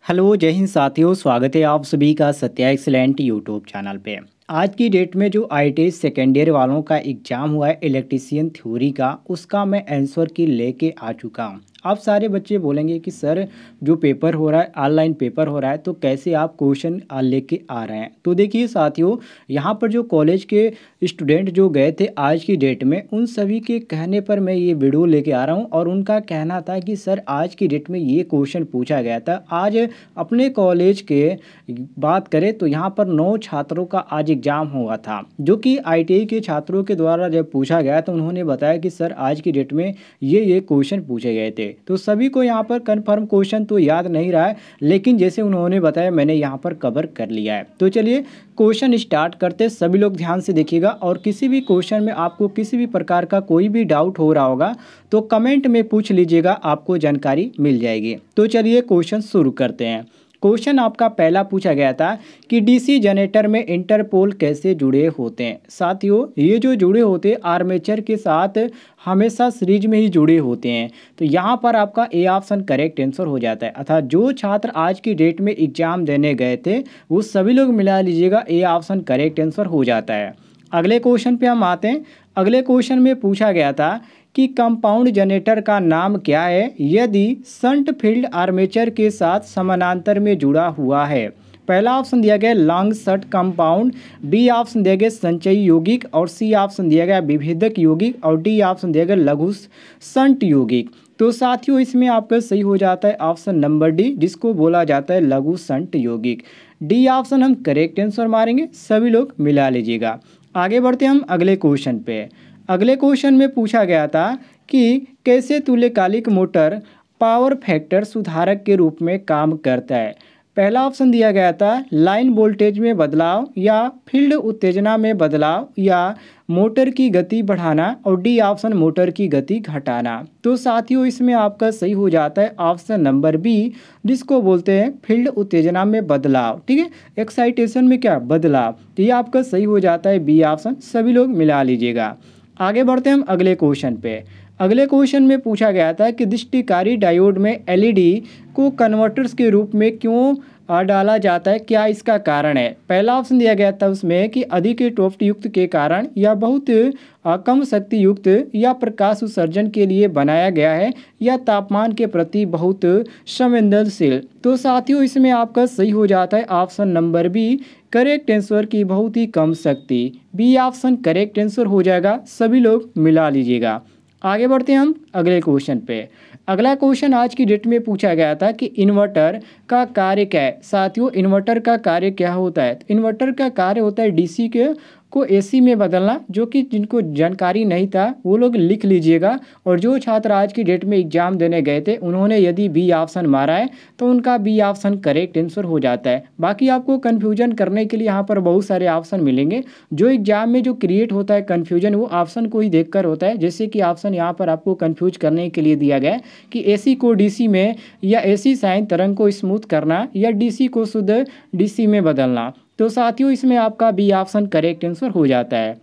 Hello जय हिंद साथियों, स्वागत है आप सभी का सत्या एक्सीलेंट यूट्यूब चैनल पे। आज की डेट में जो आईटीआई सेकेंड ईयर वालों का एग्ज़ाम हुआ है इलेक्ट्रीशियन थ्योरी का, उसका मैं आंसर की लेके आ चुका हूँ। आप सारे बच्चे बोलेंगे कि सर जो पेपर हो रहा है ऑनलाइन पेपर हो रहा है तो कैसे आप क्वेश्चन लेके आ रहे हैं। तो देखिए साथियों, यहाँ पर जो कॉलेज के स्टूडेंट जो गए थे आज की डेट में, उन सभी के कहने पर मैं ये वीडियो लेके आ रहा हूँ। और उनका कहना था कि सर आज की डेट में ये क्वेश्चन पूछा गया था। आज अपने कॉलेज के बात करें तो यहाँ पर 9 छात्रों का आज एग्ज़ाम हुआ था, जो कि आईटीआई के छात्रों के द्वारा जब पूछा गया तो उन्होंने बताया कि सर आज की डेट में ये क्वेश्चन पूछे गए थे। तो सभी को यहाँ पर कंफर्म क्वेश्चन तो याद नहीं रहा है, लेकिन जैसे उन्होंने बताया मैंने यहाँ पर कवर कर लिया है। तो चलिए क्वेश्चन स्टार्ट करते, सभी लोग ध्यान से देखिएगा। और किसी भी क्वेश्चन में आपको किसी भी प्रकार का कोई भी डाउट हो रहा होगा तो कमेंट में पूछ लीजिएगा, आपको जानकारी मिल जाएगी। तो चलिए क्वेश्चन शुरू करते हैं। क्वेश्चन आपका पहला पूछा गया था कि डीसी जनरेटर में इंटरपोल कैसे जुड़े होते हैं। साथियों, ये जो जुड़े होते हैं आर्मेचर के साथ हमेशा सीरीज में ही जुड़े होते हैं। तो यहाँ पर आपका ए ऑप्शन करेक्ट आंसर हो जाता है। अर्थात जो छात्र आज की डेट में एग्जाम देने गए थे वो सभी लोग मिला लीजिएगा, ए ऑप्शन करेक्ट आंसर हो जाता है। अगले क्वेश्चन पे हम आते हैं। अगले क्वेश्चन में पूछा गया था कि कंपाउंड जनरेटर का नाम क्या है यदि शंट फील्ड आर्मेचर के साथ समानांतर में जुड़ा हुआ है। पहला ऑप्शन दिया गया long shunt compound, B option दिया गया संचयी यौगिक, और सी ऑप्शन दिया गया विभेदक यौगिक, और डी ऑप्शन दिया गया लघु शंट यौगिक। तो साथियों इसमें आपका सही हो जाता है ऑप्शन नंबर डी, जिसको बोला जाता है लघु शंट यौगिक। डी ऑप्शन हम करेक्ट आंसर मारेंगे, सभी लोग मिला लीजिएगा। आगे बढ़ते हम अगले क्वेश्चन पे। अगले क्वेश्चन में पूछा गया था कि कैसे तुल्यकालिक मोटर पावर फैक्टर सुधारक के रूप में काम करता है। पहला ऑप्शन दिया गया था लाइन वोल्टेज में बदलाव, या फील्ड उत्तेजना में बदलाव, या मोटर की गति बढ़ाना, और डी ऑप्शन मोटर की गति घटाना। तो साथियों इसमें आपका सही हो जाता है ऑप्शन नंबर बी, जिसको बोलते हैं फील्ड उत्तेजना में बदलाव। ठीक है, एक्साइटेशन में क्या बदलाव, तो ये आपका सही हो जाता है बी ऑप्शन, सभी लोग मिला लीजिएगा। आगे बढ़ते हैं हम अगले क्वेश्चन पे। अगले क्वेश्चन में पूछा गया था कि दृष्टिकारी डायोड में एलईडी को कन्वर्टर्स के रूप में क्यों डाला जाता है, क्या इसका कारण है। पहला ऑप्शन दिया गया था उसमें कि अधिक टॉफ्ट युक्त के कारण, या बहुत कम शक्ति युक्त, या प्रकाश उत्सर्जन के लिए बनाया गया है, या तापमान के प्रति बहुत संवेदनशील। तो साथियों इसमें आपका सही हो जाता है option number B, correct answer की बहुत ही कम शक्ति। बी ऑप्शन करेक्ट आंसर हो जाएगा, सभी लोग मिला लीजिएगा। आगे बढ़ते हैं हम अगले क्वेश्चन पे। अगला क्वेश्चन आज की डेट में पूछा गया था कि इन्वर्टर का कार्य क्या है। साथियों इन्वर्टर का कार्य क्या होता है, तो इन्वर्टर का कार्य होता है डीसी को एसी में बदलना। जो कि जिनको जानकारी नहीं था वो लोग लिख लीजिएगा। और जो छात्र आज की डेट में एग्जाम देने गए थे उन्होंने यदि बी ऑप्शन मारा है तो उनका बी ऑप्शन करेक्ट आंसर हो जाता है। बाकी आपको कन्फ्यूजन करने के लिए यहाँ पर बहुत सारे ऑप्शन मिलेंगे। जो एग्जाम में जो क्रिएट होता है कन्फ्यूजन वो ऑप्शन को ही देखकर होता है। जैसे कि ऑप्शन यहाँ पर आपको कन्फ्यूज करने के लिए दिया गया है कि एसी को डीसी में, या एसी साइन तरंग को स्मूथ करना, या डीसी को शुद्ध डीसी में बदलना। तो साथियों इसमें आपका बी ऑप्शन करेक्ट आंसर हो जाता है।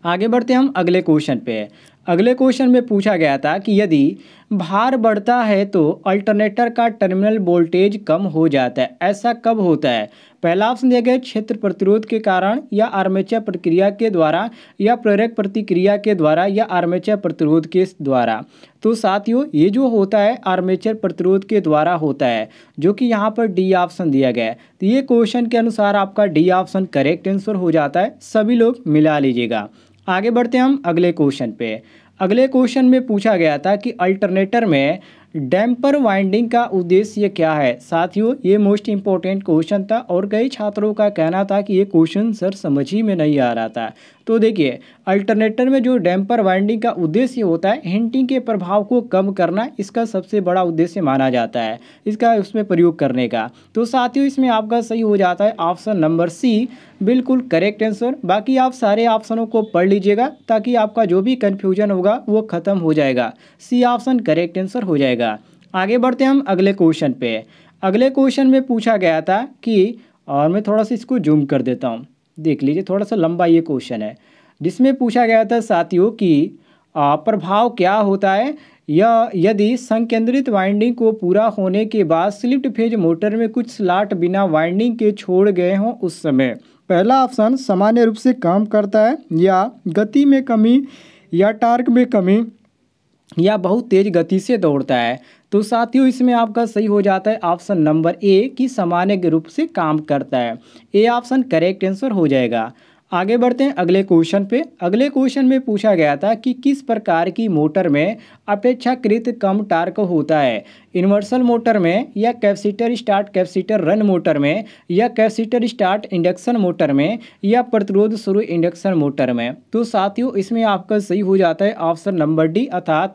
आगे बढ़ते हम अगले क्वेश्चन पे। अगले क्वेश्चन में पूछा गया था कि यदि भार बढ़ता है तो अल्टरनेटर का टर्मिनल वोल्टेज कम हो जाता है, ऐसा कब होता है। पहला ऑप्शन दिया गया क्षेत्र प्रतिरोध के कारण, या आर्मेचर प्रतिक्रिया के द्वारा, या प्रेरक प्रतिक्रिया के द्वारा, या आर्मेचर प्रतिरोध के द्वारा। तो साथियों ये जो होता है आर्मेचर प्रतिरोध के द्वारा होता है, जो कि यहाँ पर डी ऑप्शन दिया गया है। तो ये क्वेश्चन के अनुसार आपका डी ऑप्शन करेक्ट आंसर हो जाता है, सभी लोग मिला लीजिएगा। आगे बढ़ते हैं हम अगले क्वेश्चन पे। अगले क्वेश्चन में पूछा गया था कि अल्टरनेटर में डैम्पर वाइंडिंग का उद्देश्य क्या है। साथियों ये मोस्ट इंपॉर्टेंट क्वेश्चन था और कई छात्रों का कहना था कि ये क्वेश्चन सर समझ ही में नहीं आ रहा था। तो देखिए अल्टरनेटर में जो डैम्पर वाइंडिंग का उद्देश्य होता है हिंटिंग के प्रभाव को कम करना, इसका सबसे बड़ा उद्देश्य माना जाता है इसका उसमें प्रयोग करने का। तो साथियों इसमें आपका सही हो जाता है ऑप्शन नंबर सी, बिल्कुल करेक्ट आंसर। बाकी आप सारे ऑप्शनों को पढ़ लीजिएगा ताकि आपका जो भी कन्फ्यूजन होगा वो खत्म हो जाएगा। सी ऑप्शन करेक्ट आंसर हो जाएगा। आगे बढ़ते हैं हम अगले क्वेश्चन पे। अगले क्वेश्चन में पूछा गया था कि, और मैं थोड़ा सा इसको जूम कर देता हूँ, देख लीजिए थोड़ा सा लंबा ये क्वेश्चन है, जिसमें पूछा गया था साथियों कि प्रभाव क्या होता है या यदि संकेंद्रित वाइंडिंग को पूरा होने के बाद स्लिप्ड फेज मोटर में कुछ स्लॉट बिना वाइंडिंग के छोड़ गए हों उस समय। पहला ऑप्शन सामान्य रूप से काम करता है, या गति में कमी या टार्क में कमी, या बहुत तेज गति से दौड़ता है। तो साथियों इसमें आपका सही हो जाता है ऑप्शन नंबर ए कि सामान्य रूप से काम करता है। ए ऑप्शन करेक्ट आंसर हो जाएगा। आगे बढ़ते हैं अगले क्वेश्चन पे। अगले क्वेश्चन में पूछा गया था कि किस प्रकार की मोटर में अपेक्षाकृत कम टार्क होता है, यूनिवर्सल मोटर में, या capacitor start capacitor run motor में, या कैपेसिटर स्टार्ट इंडक्शन मोटर में, या प्रतिरोध शुरू इंडक्शन मोटर में। तो साथियों इसमें आपका सही हो जाता है ऑप्शन नंबर डी अर्थात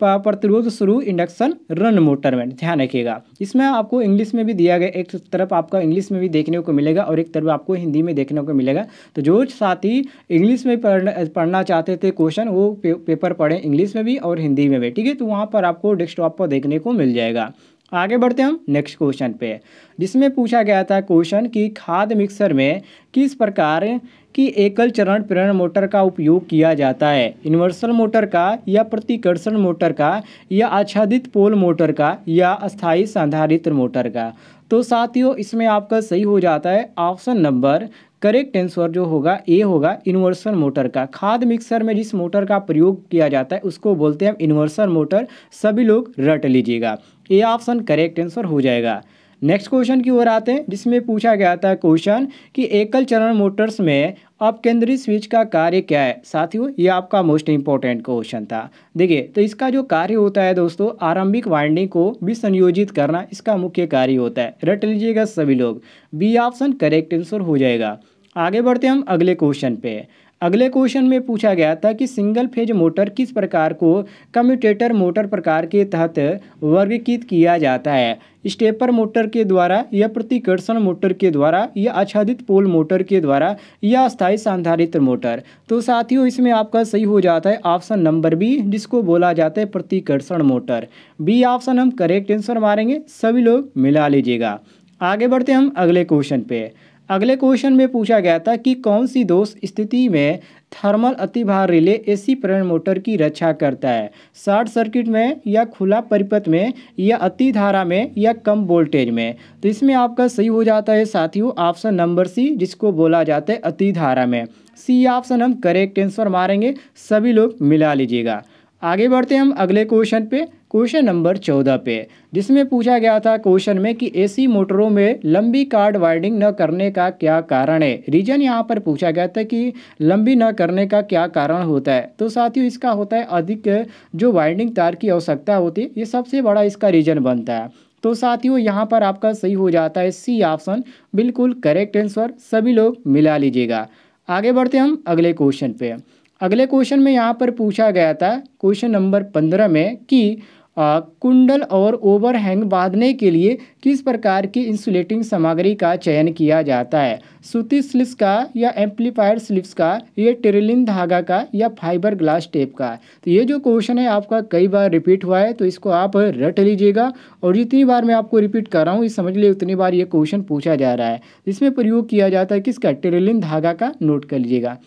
प्रतिरोध शुरू इंडक्शन रन मोटर में। ध्यान रखिएगा, इसमें आपको इंग्लिश में भी दिया गया, एक तरफ आपका इंग्लिश में भी देखने को मिलेगा और एक तरफ आपको हिंदी में देखने को मिलेगा। तो जो साथी इंग्लिश में पढ़ना चाहते थे क्वेश्चन, वो पेपर पढ़ें इंग्लिश में भी और हिंदी में भी, ठीक है। तो वहाँ पर आपको डेस्कटॉप पर देखने को मिल जाएगा। आगे बढ़ते हैं हम नेक्स्ट क्वेश्चन पे, जिसमें पूछा गया था क्वेश्चन कि खाद मिक्सर में किस प्रकार की एकल चरण प्रेरण मोटर का उपयोग किया जाता है, यूनिवर्सल मोटर का, या प्रतिकर्षण मोटर का, या आच्छादित पोल मोटर का, या अस्थायी संधारित्र मोटर का। तो साथियों इसमें आपका सही हो जाता है ऑप्शन नंबर करेक्ट आंसर जो होगा ए होगा यूनिवर्सल मोटर का। खाद मिक्सर में जिस मोटर का प्रयोग किया जाता है उसको बोलते हैं यूनिवर्सल मोटर, सभी लोग रट लीजिएगा। ए ऑप्शन करेक्ट आंसर हो जाएगा। नेक्स्ट क्वेश्चन की ओर आते हैं, जिसमें पूछा गया था क्वेश्चन कि एकल चरण मोटर्स में अपकेंद्रित स्विच का कार्य क्या है। साथियों ये आपका मोस्ट इंपॉर्टेंट क्वेश्चन था। देखिए तो इसका जो कार्य होता है दोस्तों, आरंभिक वाइंडिंग को विसंयोजित करना इसका मुख्य कार्य होता है। रट लीजिएगा सभी लोग, बी ऑप्शन करेक्ट आंसर हो जाएगा। आगे बढ़ते हम अगले क्वेश्चन पे। अगले क्वेश्चन में पूछा गया था कि सिंगल फेज मोटर किस प्रकार को कम्यूटेटर मोटर प्रकार के तहत वर्गीकृत किया जाता है, स्टेपर मोटर के द्वारा, या प्रतिकर्षण मोटर के द्वारा, या आच्छादित पोल मोटर के द्वारा, या अस्थायी संधारित्र मोटर। तो साथियों इसमें आपका सही हो जाता है ऑप्शन नंबर बी, जिसको बोला जाता है प्रतिकर्षण मोटर। बी ऑप्शन हम करेक्ट आंसर मारेंगे, सभी लोग मिला लीजिएगा। आगे बढ़ते हम अगले क्वेश्चन पे। अगले क्वेश्चन में पूछा गया था कि कौन सी दोष स्थिति में थर्मल अतिभार रिले एसी प्रेरण मोटर की रक्षा करता है, शॉर्ट सर्किट में, या खुला परिपथ में, या अति धारा में, या कम वोल्टेज में। तो इसमें आपका सही हो जाता है साथियों ऑप्शन नंबर सी, जिसको बोला जाता है अति धारा में। सी ऑप्शन हम करेक्ट आंसर मारेंगे, सभी लोग मिला लीजिएगा। आगे बढ़ते हैं हम अगले क्वेश्चन पे, क्वेश्चन नंबर 14 पे, जिसमें पूछा गया था क्वेश्चन में कि एसी मोटरों में लंबी कार्ड वाइंडिंग न करने का क्या कारण है। रीजन यहाँ पर पूछा गया था कि लंबी न करने का क्या कारण होता है। तो साथियों इसका होता है अधिक जो वाइंडिंग तार की आवश्यकता होती है, ये सबसे बड़ा इसका रीजन बनता है। तो साथियों यहाँ पर आपका सही हो जाता है सी ऑप्शन, बिल्कुल करेक्ट आंसर, सभी लोग मिला लीजिएगा। आगे बढ़ते हम अगले क्वेश्चन पे। अगले क्वेश्चन में यहाँ पर पूछा गया था क्वेश्चन नंबर 15 में कि कुंडल और ओवरहैंग बांधने के लिए किस प्रकार की इंसुलेटिंग सामग्री का चयन किया जाता है, सूती स्लिप्स का, या एम्पलीफायर स्लिप्स का, या टेरिलिन धागा का, या फाइबर ग्लास टेप का। तो ये जो क्वेश्चन है आपका कई बार रिपीट हुआ है, तो इसको आप रट लीजिएगा। और जितनी बार मैं आपको रिपीट कर रहा हूँ ये समझ लीजिए उतनी बार ये क्वेश्चन पूछा जा रहा है। इसमें प्रयोग किया जाता है किसका, टेरिलिन धागा का, नोट कर लीजिएगा।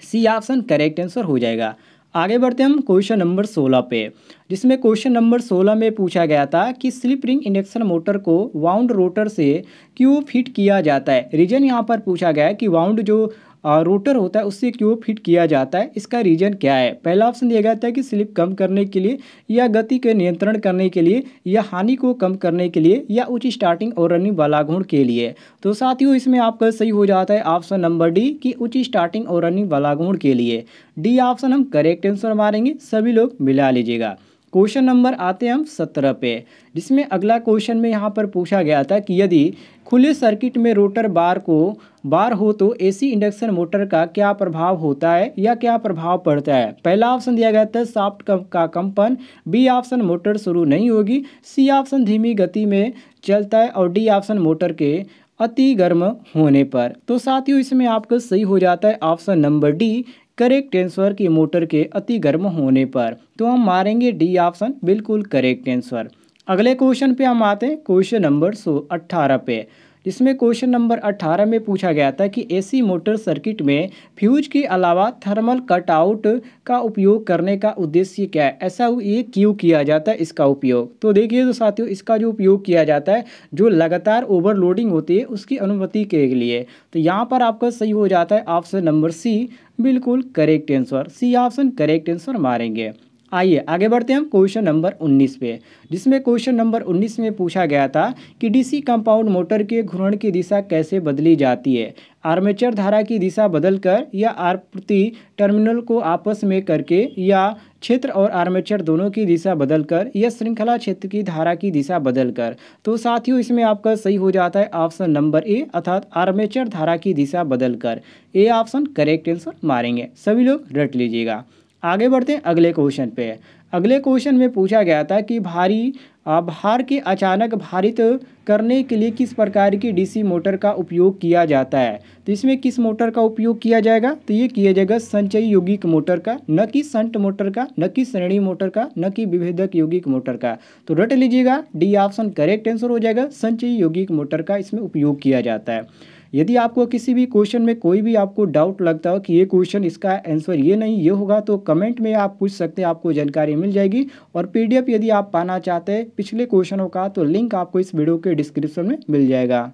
सी ऑप्शन करेक्ट आंसर हो जाएगा। आगे बढ़ते हम क्वेश्चन नंबर 16 पे, जिसमें क्वेश्चन नंबर 16 में पूछा गया था कि स्लिप रिंग इंडक्शन मोटर को वाउंड रोटर से क्यों फिट किया जाता है। रीजन यहाँ पर पूछा गया है कि वाउंड जो रोटर होता है उससे क्यों फिट किया जाता है, इसका रीजन क्या है। पहला ऑप्शन दिया गया था कि स्लिप कम करने के लिए, या गति के नियंत्रण करने के लिए, या हानि को कम करने के लिए, या उच्च स्टार्टिंग और रनिंग बलाघूर्ण के लिए। तो साथियों इसमें आपका सही हो जाता है ऑप्शन नंबर डी कि उच्च स्टार्टिंग और रनिंग बलाघूर्ण के लिए। डी ऑप्शन हम करेक्ट आंसर मारेंगे, सभी लोग मिला लीजिएगा। क्वेश्चन नंबर आते हैं हम 17 पे, जिसमें अगला क्वेश्चन में यहाँ पर पूछा गया था कि यदि खुले सर्किट में रोटर बार हो तो एसी इंडक्शन मोटर का क्या प्रभाव होता है, या क्या प्रभाव पड़ता है। पहला ऑप्शन दिया गया था शाफ्ट का कंपन, बी ऑप्शन मोटर शुरू नहीं होगी, सी ऑप्शन धीमी गति में चलता है, और डी ऑप्शन मोटर के अति गर्म होने पर। तो साथियों इसमें आपका सही हो जाता है option number D correct answer की मोटर के अति गर्म होने पर। तो हम मारेंगे डी ऑप्शन, बिल्कुल करेक्ट आंसर। अगले क्वेश्चन पे हम आते हैं क्वेश्चन नंबर 18 पे, जिसमें क्वेश्चन नंबर 18 में पूछा गया था कि एसी मोटर सर्किट में फ्यूज के अलावा थर्मल कटआउट का उपयोग करने का उद्देश्य क्या है, ऐसा ये क्यों किया जाता है इसका उपयोग। तो देखिए तो साथियों, इसका जो उपयोग किया जाता है जो लगातार ओवरलोडिंग होती है उसकी अनुमति के लिए। तो यहाँ पर आपका सही हो जाता है ऑप्शन नंबर सी, बिल्कुल correct answer, C option correct answer मारेंगे। आइए आगे बढ़ते हैं हम क्वेश्चन नंबर 19 पे, जिसमें क्वेश्चन नंबर 19 में पूछा गया था कि डीसी कंपाउंड मोटर के घूर्णन की दिशा कैसे बदली जाती है, आर्मेचर धारा की दिशा बदलकर या आपूर्ति टर्मिनल को आपस में करके या क्षेत्र और आर्मेचर दोनों की दिशा बदलकर या श्रृंखला क्षेत्र की धारा की दिशा बदलकर। तो साथियों इसमें आपका सही हो जाता है ऑप्शन नंबर ए, अर्थात आर्मेचर धारा की दिशा बदलकर। ए ऑप्शन करेक्ट आंसर मारेंगे, सभी लोग रट लीजिएगा। आगे बढ़ते हैं अगले क्वेश्चन पे। अगले क्वेश्चन में पूछा गया था कि भार के अचानक भारित करने के लिए किस प्रकार की डीसी मोटर का उपयोग किया जाता है। तो इसमें किस मोटर का उपयोग किया जाएगा, तो ये किया जाएगा संचयी यौगिक मोटर का, न कि शंट मोटर का, न कि श्रेणी मोटर का, न कि विभेदक यौगिक मोटर का। तो रट लीजिएगा, डी ऑप्शन करेक्ट आंसर हो जाएगा, संचयी यौगिक मोटर का इसमें उपयोग किया जाता है। यदि आपको किसी भी क्वेश्चन में कोई भी आपको डाउट लगता हो कि ये क्वेश्चन इसका आंसर ये नहीं ये होगा, तो कमेंट में आप पूछ सकते हैं, आपको जानकारी मिल जाएगी। और पीडीएफ यदि आप पाना चाहते हैं पिछले क्वेश्चनों का, तो लिंक आपको इस वीडियो के डिस्क्रिप्शन में मिल जाएगा।